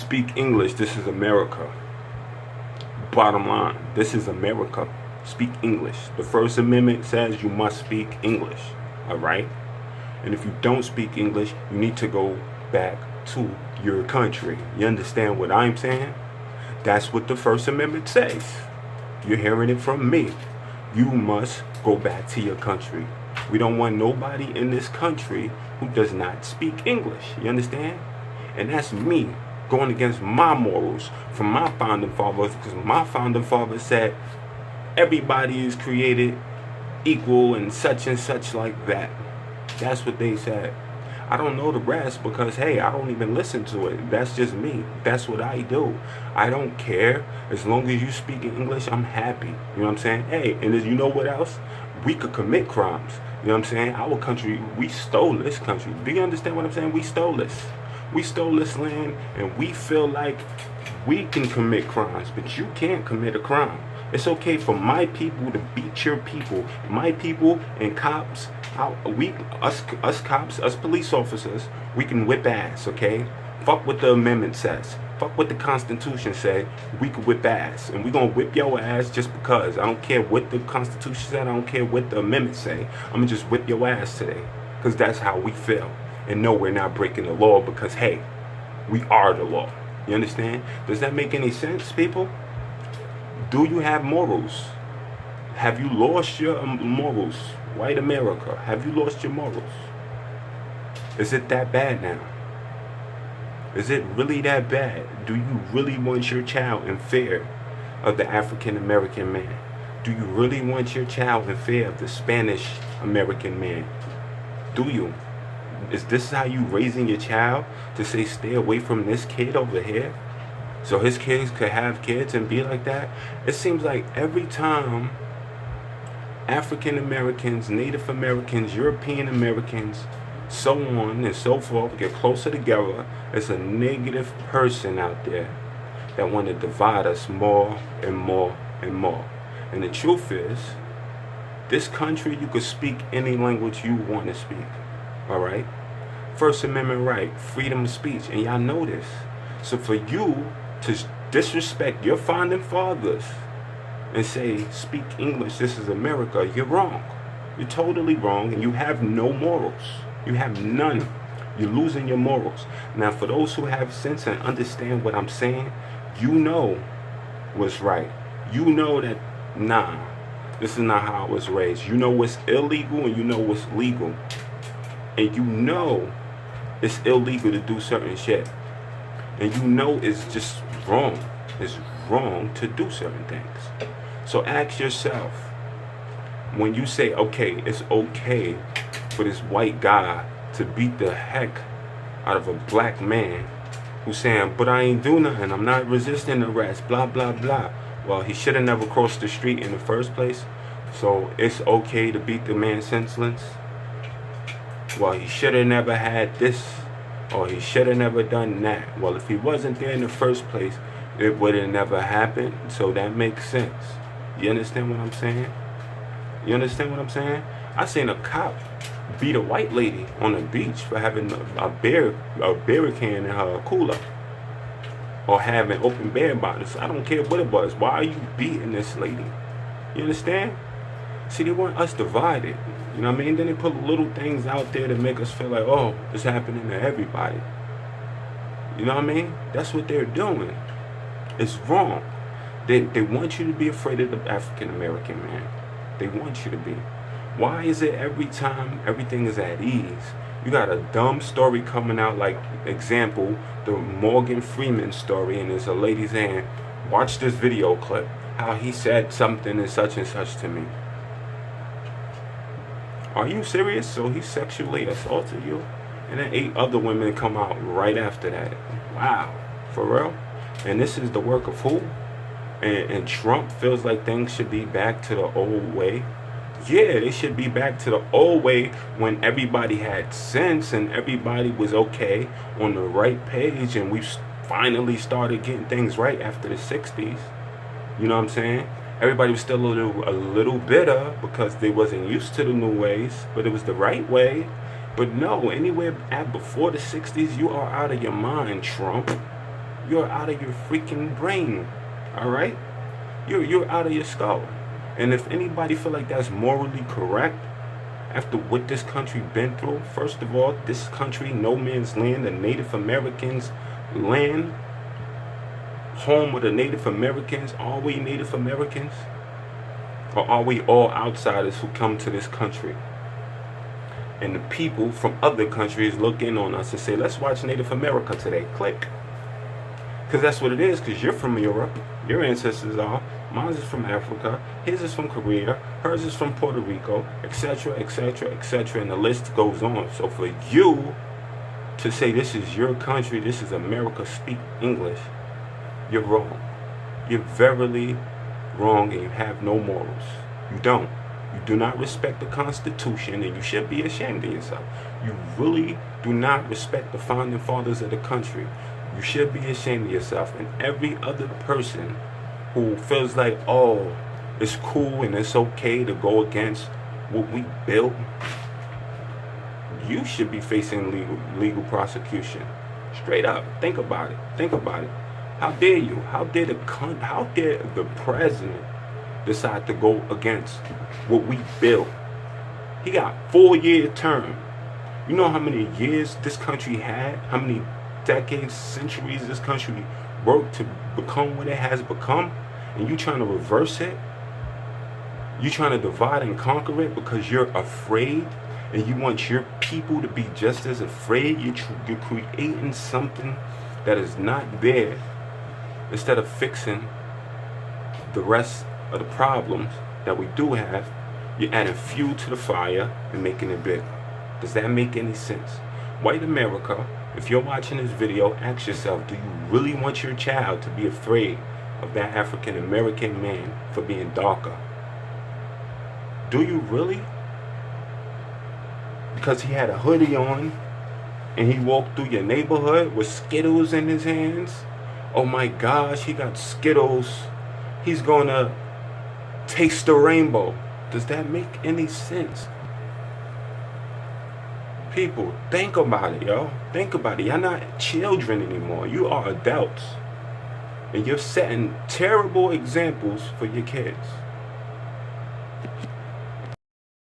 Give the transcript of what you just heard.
Speak English. This is America. Bottom line, this is America. Speak English. The First Amendment says you must speak English. Alright? And if you don't speak English, you need to go back to your country. You understand what I'm saying? That's what the First Amendment says. You're hearing it from me. You must go back to your country. We don't want nobody in this country who does not speak English. You understand? And that's me going against my morals from my founding fathers, because my founding fathers said everybody is created equal and such like that. That's what they said. I don't know the rest because, hey, I don't even listen to it. That's just me. That's what I do. I don't care. As long as you speak in English, I'm happy. You know what I'm saying? Hey, and you know what else? We could commit crimes. You know what I'm saying? Our country, we stole this country. Do you understand what I'm saying? We stole this. We stole this land, and we feel like we can commit crimes, but you can't commit a crime. It's okay for my people to beat your people. My people and cops, us cops, us police officers, we can whip ass, okay? Fuck what the amendment says. Fuck what the Constitution said. We can whip ass, and we gonna whip your ass just because. I don't care what the Constitution said. I don't care what the amendment say. I'm gonna just whip your ass today, because that's how we feel. And no, we're not breaking the law because, hey, we are the law. You understand? Does that make any sense, people? Do you have morals? Have you lost your morals? White America, have you lost your morals? Is it that bad now? Is it really that bad? Do you really want your child in fear of the African American man? Do you really want your child in fear of the Spanish American man? Do you? Is this how you raising your child, to say stay away from this kid over here so his kids could have kids and be like that? It seems like every time African Americans, Native Americans, European Americans, so on and so forth get closer together, there's a negative person out there that want to divide us more and more and more. And the truth is, this country, you could speak any language you want to speak. Alright? First Amendment right, freedom of speech, and y'all know this. So for you to disrespect your founding fathers and say, speak English, this is America, you're wrong. You're totally wrong, and you have no morals. You have none. You're losing your morals. Now, for those who have sense and understand what I'm saying, you know what's right. You know that, nah, this is not how I was raised. You know what's illegal and you know what's legal. And you know it's illegal to do certain shit. And you know it's just wrong. It's wrong to do certain things. So ask yourself, when you say, okay, it's okay for this white guy to beat the heck out of a black man who's saying, but I ain't do nothing, I'm not resisting arrest, blah, blah, blah. Well, he should have never crossed the street in the first place. So it's okay to beat the man senseless. Well, he should have never had this, or he should have never done that. Well, if he wasn't there in the first place, it would have never happened. So that makes sense. You understand what I'm saying? You understand what I'm saying? I seen a cop beat a white lady on the beach for having a beer can in her cooler, or having open beer bottles. I don't care what it was. Why are you beating this lady? You understand? See, they want us divided. You know what I mean? Then they put little things out there to make us feel like, oh, it's happening to everybody. You know what I mean? That's what they're doing. It's wrong. They want you to be afraid of the African American man. They want you to be. Why is it every time everything is at ease, you got a dumb story coming out, like, example, the Morgan Freeman story, and there's a lady saying, watch this video clip, how he said something and such to me. Are you serious? So he sexually assaulted you? And then 8 other women come out right after that. Wow. For real? And this is the work of who? And Trump feels like things should be back to the old way. Yeah, they should be back to the old way when everybody had sense and everybody was okay on the right page, and we finally started getting things right after the 60s. You know what I'm saying? Everybody was still a little bitter because they wasn't used to the new ways, but it was the right way. But no, anywhere at before the 60s, you are out of your mind, Trump. You're out of your freaking brain. All right? You're out of your skull. And if anybody feel like that's morally correct after what this country been through, first of all, this country, no man's land, the Native Americans' land, home of the Native Americans. Are we Native Americans? Or are we all outsiders who come to this country? And the people from other countries look in on us and say, let's watch Native America today. Click. Because that's what it is, because you're from Europe. Your ancestors are. Mine is from Africa. His is from Korea. Hers is from Puerto Rico, etc., etc., etc. And the list goes on. So for you to say this is your country, this is America, speak English, you're wrong. You're verily wrong, and you have no morals. You don't. You do not respect the Constitution, and you should be ashamed of yourself. You really do not respect the founding fathers of the country. You should be ashamed of yourself. And every other person who feels like, oh, it's cool and it's okay to go against what we built, you should be facing legal prosecution. Straight up. Think about it. Think about it. How dare you? How dare the president decide to go against what we built? He got 4-year term. You know how many years this country had? How many decades, centuries this country worked to become what it has become? And you trying to reverse it? You trying to divide and conquer it because you're afraid, and you want your people to be just as afraid? You're creating something that is not there, instead of fixing the rest of the problems that we do have. You're adding fuel to the fire and making it bigger. Does that make any sense? White America, if you're watching this video, ask yourself, do you really want your child to be afraid of that African American man for being darker? Do you really? Because he had a hoodie on and he walked through your neighborhood with Skittles in his hands? Oh my gosh, he got Skittles. He's gonna taste the rainbow. Does that make any sense? People, think about it, yo. Think about it. You're not children anymore. You are adults. And you're setting terrible examples for your kids.